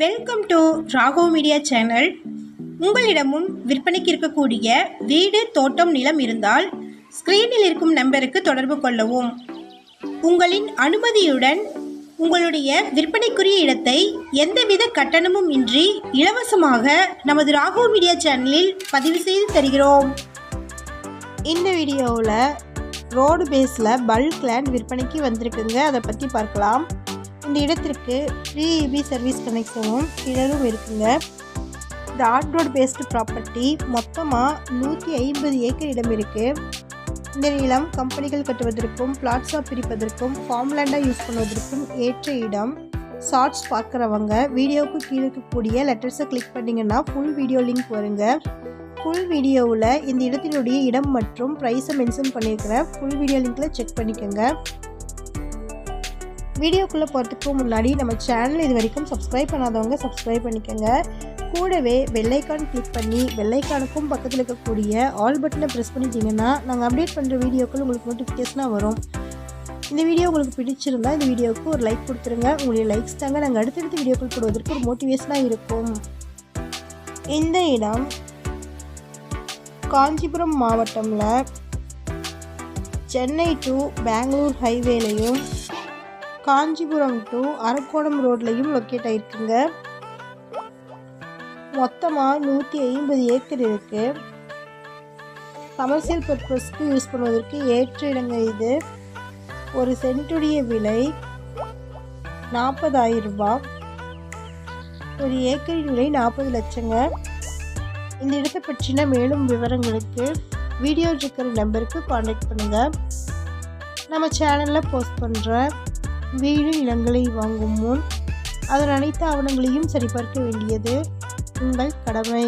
Welcome to Raghav media channel. உங்களிடமும் விற்பனைக்கு இருக்கக்கூடிய வீடு, தோட்டம், நிலம் இருந்தால் ஸ்க்ரீனில் இருக்கும் நம்பருக்கு தொடர்பு கொள்ளவும். உங்களின் அனுமதியுடன் உங்களுடைய விற்பனைக்குரிய இடத்தை எந்தவித கட்டணமும் இன்றி இலவசமாக நமது ராகவ் மீடியா சேனலில் பதிவு செய்து தருகிறோம். இந்த வீடியோவில் ரோடு பேஸில் பல்க் லேண்ட் விற்பனைக்கு வந்திருக்குங்க. அதை பற்றி பார்க்கலாம். இந்த இடத்திற்கு ஃப்ரீ இபி சர்வீஸ் கனெக்ஷனும் கிணறும் இருக்குங்க. இந்த ஆட் ரோடு பேஸ்டு ப்ராப்பர்ட்டி மொத்தமாக 150 ஏக்கர் இடம் இருக்குது. இந்த நிலம் கம்பெனிகள் கட்டுவதற்கும் பிளாட்ஸாக பிரிப்பதற்கும் ஃபார்ம்லேண்டாக யூஸ் பண்ணுவதற்கும் ஏற்ற இடம். ஷார்ட்ஸ் பார்க்குறவங்க வீடியோவுக்கு கீழே இருக்கக்கூடிய லெட்டர்ஸை கிளிக் பண்ணிங்கன்னா ஃபுல் வீடியோ லிங்க் வருங்க. ஃபுல் வீடியோவில் இந்த இடத்தினுடைய இடம் மற்றும் ப்ரைஸை மென்ஷன் பண்ணியிருக்கிறேன். ஃபுல் வீடியோ லிங்க்கில் செக் பண்ணிக்கோங்க. வீடியோக்குள்ளே போகிறதுக்கு முன்னாடி நம்ம சேனல் இது வரைக்கும் சப்ஸ்கிரைப் பண்ணாதவங்க சப்ஸ்கிரைப் பண்ணிக்கோங்க. கூடவே பெல்லைக்கான் கிளிக் பண்ணி பெல்லைக்கானுக்கும் பக்கத்தில் இருக்கக்கூடிய ஆல் பட்டனை ப்ரெஸ் பண்ணிட்டீங்கன்னா நாங்கள் அப்டேட் பண்ணுற வீடியோக்கள் உங்களுக்கு நோட்டிஃபிகேஷனாக வரும். இந்த வீடியோ உங்களுக்கு பிடிச்சிருந்தா இந்த வீடியோவுக்கு ஒரு லைக் கொடுத்துருங்க. உங்களுடைய லைக்ஸ் தாங்க நாங்கள் அடுத்தடுத்த வீடியோக்கள் போடுவதற்கு ஒரு மோட்டிவேஷனாக இருக்கும். இந்த இடம் காஞ்சிபுரம் மாவட்டமில் சென்னை டு பெங்களூர் ஹைவேலையும் காஞ்சிபுரம் டு அரக்கோணம் ரோட்லையும் லொக்கேட் ஆகிருக்குங்க. மொத்தமாக 150 ஏக்கர் இருக்குது. கமர்ஷியல் பர்பஸ்க்கு யூஸ் பண்ணுவதற்கு ஏற்ற இடங்க இது. ஒரு சென்ட்டுடைய விலை 40,000 ரூபாய். ஒரு ஏக்கரின் விலை 40 லட்சங்க. இந்த இடத்தை பற்றின மேலும் விவரங்களுக்கு வீடியோ இருக்கிற நம்பருக்கு கான்டாக்ட் பண்ணுங்கள். நம்ம சேனலில் போஸ்ட் பண்ணுற வீடு நிலங்களை வாங்கும் முன் அதன் அனைத்து ஆவணங்களையும் சரிபார்க்க வேண்டியது உங்கள் கடமை.